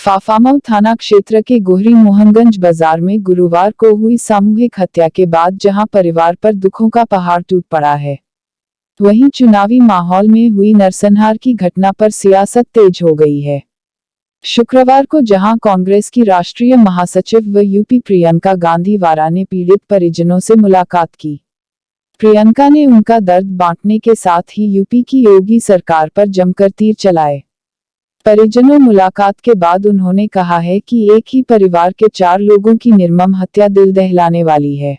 फाफामऊ थाना क्षेत्र के गोहरी मोहनगंज बाजार में गुरुवार को हुई सामूहिक हत्या के बाद जहां परिवार पर दुखों का पहाड़ टूट पड़ा है, वहीं चुनावी माहौल में हुई नरसंहार की घटना पर सियासत तेज हो गई है। शुक्रवार को जहां कांग्रेस की राष्ट्रीय महासचिव व यूपी प्रियंका गांधी वारा ने पीड़ित परिजनों से मुलाकात की। प्रियंका ने उनका दर्द बांटने के साथ ही यूपी की योगी सरकार पर जमकर तीर चलाए। परिजनों मुलाकात के बाद उन्होंने कहा है कि एक ही परिवार के 4 लोगों की निर्मम हत्या दिल दहलाने वाली है,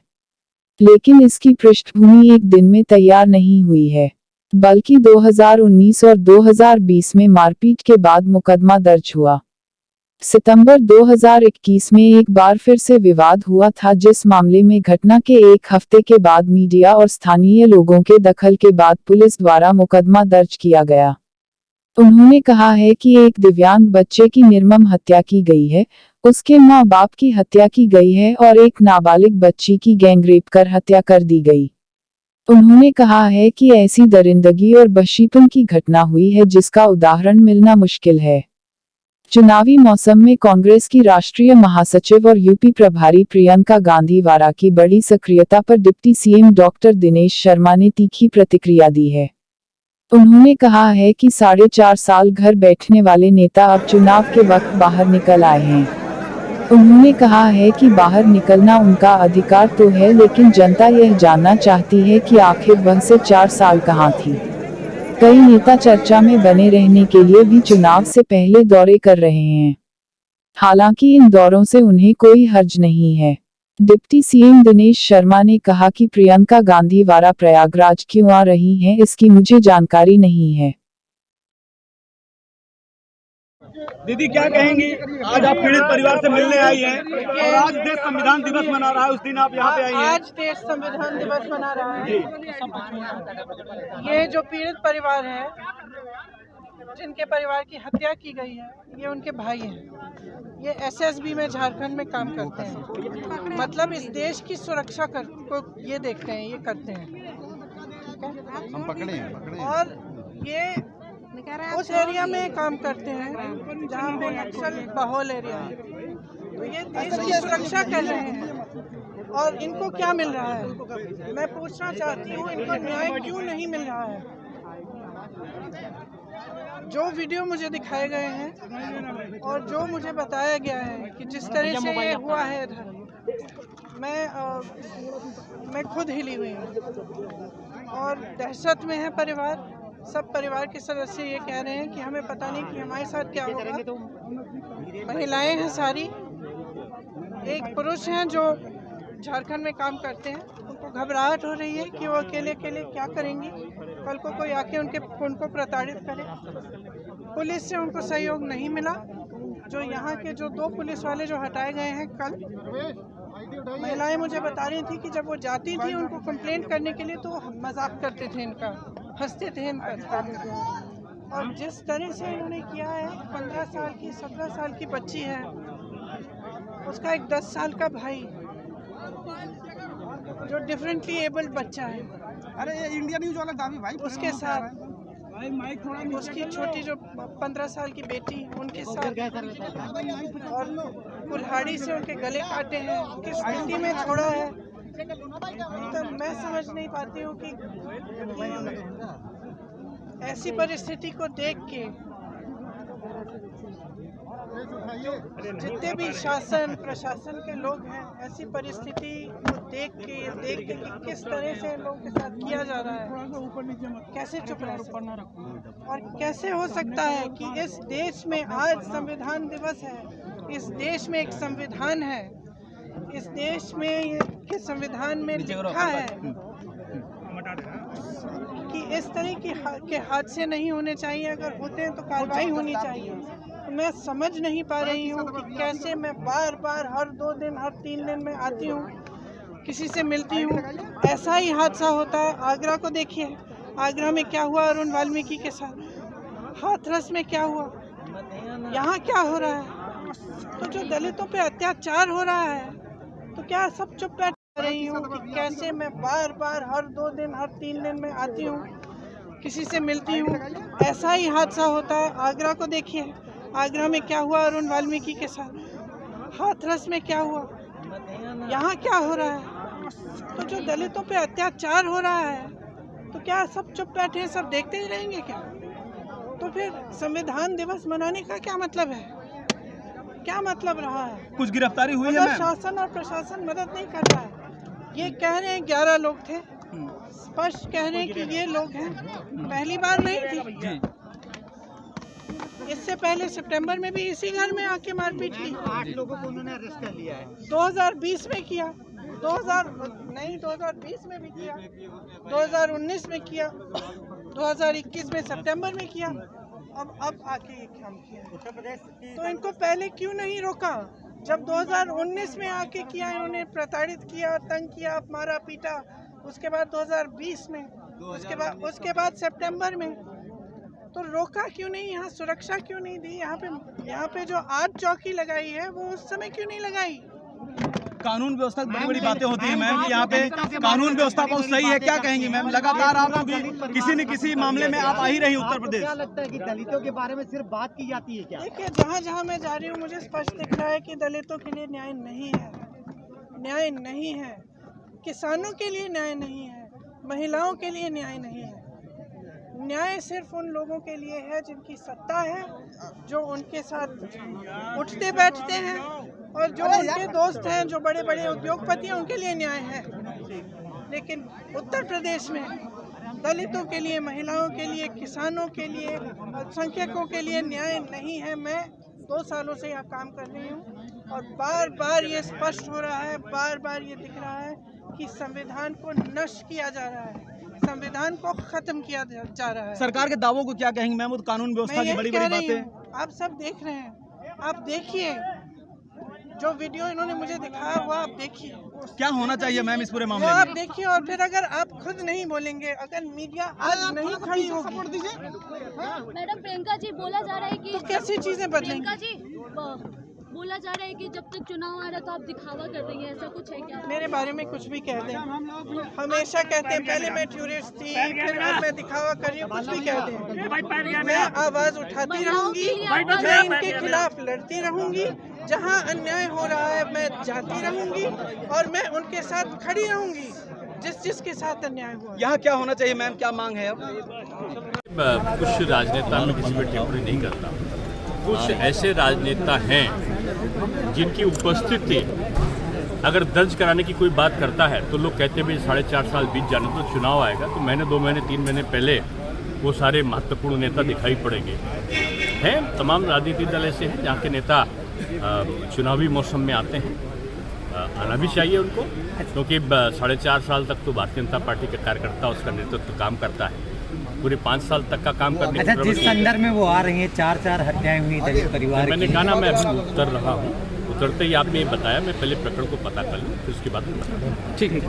लेकिन इसकी पृष्ठभूमि एक दिन में तैयार नहीं हुई है, बल्कि 2019 और 2020 में मारपीट के बाद मुकदमा दर्ज हुआ। सितंबर 2021 में एक बार फिर से विवाद हुआ था, जिस मामले में घटना के एक हफ्ते के बाद मीडिया और स्थानीय लोगों के दखल के बाद पुलिस द्वारा मुकदमा दर्ज किया गया। उन्होंने कहा है कि एक दिव्यांग बच्चे की निर्मम हत्या की गई है, उसके माँ बाप की हत्या की गई है और एक नाबालिग बच्ची की गैंगरेप कर हत्या कर दी गई। उन्होंने कहा है कि ऐसी दरिंदगी और बशीपन की घटना हुई है जिसका उदाहरण मिलना मुश्किल है। चुनावी मौसम में कांग्रेस की राष्ट्रीय महासचिव और यूपी प्रभारी प्रियंका गांधी वारा की बड़ी सक्रियता पर deputy CM doctor Dinesh Sharma ने तीखी प्रतिक्रिया दी है। उन्होंने कहा है कि 4.5 साल घर बैठने वाले नेता अब चुनाव के वक्त बाहर निकल आए हैं। उन्होंने कहा है कि बाहर निकलना उनका अधिकार तो है, लेकिन जनता यह जानना चाहती है कि आखिर वह से 4 साल कहां थी। कई नेता चर्चा में बने रहने के लिए भी चुनाव से पहले दौरे कर रहे हैं, हालांकि इन दौरों से उन्हें कोई हर्ज नहीं है। डिप्टी सीएम दिनेश शर्मा ने कहा कि प्रियंका गांधी वारा प्रयागराज क्यों आ रही हैं, इसकी मुझे जानकारी नहीं है। दीदी क्या कहेंगी, आज आप पीड़ित परिवार से मिलने आई हैं और आज देश संविधान दिवस मना रहा है, उस दिन आप यहाँ पे आई हैं। आज देश संविधान दिवस मना रहा है। ये जो पीड़ित परिवार है, जिनके परिवार की हत्या की गई है, ये उनके भाई हैं। ये एसएसबी में झारखंड में काम करते हैं, मतलब इस देश की सुरक्षा को ये देखते हैं, ये करते हैं। हम पकड़े हैं। और ये उस एरिया में काम करते हैं जहाँ पे नक्सल बहुल एरिया है, तो ये देश की सुरक्षा कर रहे हैं। और इनको क्या मिल रहा है, मैं पूछना चाहती हूँ, इनको न्याय क्यों नहीं मिल रहा है? जो वीडियो मुझे दिखाए गए हैं और जो मुझे बताया गया है कि जिस तरह से ये हुआ है इधर, मैं खुद हिली हुई हूँ और दहशत में है परिवार। सब परिवार के सदस्य ये कह रहे हैं कि हमें पता नहीं कि हमारे साथ क्या होगा। महिलाएं हैं सारी, एक पुरुष हैं जो झारखंड में काम करते हैं, उनको घबराहट हो रही है कि वो अकेले अकेले क्या करेंगी, कल को कोई आके उनको प्रताड़ित करे। पुलिस से उनको सहयोग नहीं मिला। जो यहाँ के जो 2 पुलिस वाले जो हटाए गए हैं कल, महिलाएं मुझे बता रही थी कि जब वो जाती थी उनको कंप्लेंट करने के लिए तो मजाक करते थे, इनका हंसते थे इनका। और जिस तरह से इन्होंने किया है, 15 साल की 17 साल की बच्ची है, उसका एक 10 साल का भाई जो डिफरेंटली एबल्ड बच्चा है, अरे ये इंडिया न्यूज वाला दावी भाई, उसके साथ उसकी छोटी जो 15 साल की बेटी, उनके साथ, और कुल्हाड़ी से उनके गले काटे हैं, किस स्थिति में छोड़ा है। तो मैं समझ नहीं पाती हूँ कि ऐसी परिस्थिति को देख के जितने भी शासन प्रशासन के लोग हैं, ऐसी परिस्थिति को देख के कि किस तरह से लोगों के साथ किया जा रहा है, कैसे चुप रह सकते और कैसे हो सकता है कि इस देश में आज संविधान दिवस है, इस देश में एक संविधान है, इस देश में के संविधान में लिखा है कि इस तरह के हादसे नहीं होने चाहिए, अगर होते हैं तो कार्रवाई होनी चाहिए। मैं समझ नहीं पा रही हूँ कि कैसे मैं बार बार हर 2 दिन हर 3 दिन में आती हूँ, किसी से मिलती हूँ, ऐसा ही हादसा होता है। आगरा को देखिए, आगरा में क्या हुआ अरुण वाल्मीकि के साथ, हाथरस में क्या हुआ, यहाँ क्या हो रहा है। तो जो दलितों पे अत्याचार हो रहा है, तो क्या सब चुप बैठ रही हूँ कि कैसे मैं बार बार हर 2 दिन हर 3 दिन में आती हूँ, किसी से मिलती हूँ, ऐसा ही हादसा होता है। आगरा को देखिए, आगरा में क्या हुआ अरुण वाल्मीकि के साथ, हाथरस में क्या हुआ, यहाँ क्या हो रहा है। तो जो दलितों पे अत्याचार हो रहा है तो क्या सब चुप बैठे हैं, सब देखते ही रहेंगे क्या? तो फिर संविधान दिवस मनाने का क्या मतलब है, क्या मतलब रहा है? कुछ गिरफ्तारी हुई है अगर मैम? शासन और प्रशासन मदद नहीं कर रहा है। ये कह रहे हैं 11 लोग थे, स्पष्ट कह रहे हैं कि ये लोग हैं, पहली बार नहीं थी। जी। इससे पहले सितंबर में भी इसी घर में आके मारपीट की। 8 लोगों को उन्होंने अरेस्ट कर लिया है। 2020 में किया, 2020 में भी किया, 2019 में किया, 2021 में सितंबर में किया, अब आके ये काम किया। उत्तर प्रदेश तो इनको पहले क्यों नहीं रोका? जब 2019 में आके किया, इन्होंने प्रताड़ित किया, तंग किया, मारा पीटा, उसके बाद 2020 में, उसके बाद सितंबर में, तो रोका क्यों नहीं? यहाँ सुरक्षा क्यों नहीं दी? यहाँ पे जो आज चौकी लगाई है वो उस समय क्यों नहीं लगाई? कानून व्यवस्था की बड़ी बड़ी बातें होती है मैम कि यहाँ पे कानून व्यवस्था बहुत सही है, क्या कहेंगी मैम? लगातार आप लोग किसी न किसी मामले में आप आ ही रही उत्तर प्रदेश। क्या लगता है कि दलितों के बारे में सिर्फ बात की जाती है क्या? देखिए, जहाँ जहाँ मैं जा रही हूँ मुझे स्पष्ट दिख रहा है कि दलितों के लिए न्याय नहीं है, न्याय नहीं है, किसानों के लिए न्याय नहीं है, महिलाओं के लिए न्याय नहीं है। न्याय सिर्फ उन लोगों के लिए है जिनकी सत्ता है, जो उनके साथ उठते बैठते हैं, और जो उनके दोस्त हैं, जो बड़े बड़े उद्योगपति हैं, उनके लिए न्याय है। लेकिन उत्तर प्रदेश में दलितों के लिए, महिलाओं के लिए, किसानों के लिए, अल्पसंख्यकों के लिए न्याय नहीं है। मैं 2 सालों से यहाँ काम कर रही हूँ और बार बार ये स्पष्ट हो रहा है, बार बार ये दिख रहा है कि संविधान को नष्ट किया जा रहा है, संविधान को खत्म किया जा रहा है। सरकार के दावों को क्या कहेंगी मैम? कानून व्यवस्था की बड़ी बड़ी बातें आप सब देख रहे हैं, आप देखिए जो वीडियो इन्होंने मुझे दिखाया हुआ, आप देखिए क्या होना चाहिए मैम इस पूरे वो मामले आप में? देखिए। और फिर अगर आप खुद नहीं बोलेंगे, अगर मीडिया आज नहीं खड़ी होगी, मैडम प्रियंका जी, बोला जा रहा है कि तो कैसी चीजें बदलेंगी? प्रियंका जी, बोला जा रहा है कि जब तक चुनाव आ रहा है तो आप दिखावा कर रही हैं, ऐसा कुछ है क्या? मेरे बारे में कुछ भी कह दें, हमेशा कहते हैं पहले मैं टूरिस्ट थी, फिर अब मैं दिखावा कर रही हूँ, कुछ भी कह दें, मैं आवाज उठाती रहूंगी, मैं इनके खिलाफ लड़ती रहूंगी, जहाँ अन्याय हो रहा है मैं जाती रहूंगी और मैं उनके साथ खड़ी रहूंगी जिसके साथ अन्याय हुआ। यहाँ क्या होना चाहिए मैम, क्या मांग है अब? कुछ राजनेता में किसी पर टिप्पणी नहीं करता, कुछ ऐसे राजनेता हैं जिनकी उपस्थिति अगर दर्ज कराने की कोई बात करता है तो लोग कहते हैं भाई 4.5 साल बीत जाने तो चुनाव आएगा, तो महीने 2 महीने 3 महीने पहले वो सारे महत्वपूर्ण नेता दिखाई पड़ेंगे। हैं तमाम राजनीतिक दल ऐसे हैं जहाँ के नेता चुनावी मौसम में आते हैं, आना भी चाहिए उनको, क्योंकि 4.5 साल तक तो भारतीय जनता पार्टी का कार्यकर्ता उसका नेतृत्व काम करता है, पूरे 5 साल तक का काम करने अच्छा, जिस संदर्भ में वो आ रही है, 4 हत्याएं हुई दलित परिवार की। मैंने कहा ना, मैं अभी उतर रहा हूँ, उतरते ही आपने ये बताया, मैं पहले प्रकरण को पता कर लूँ, फिर उसके बाद ठीक है।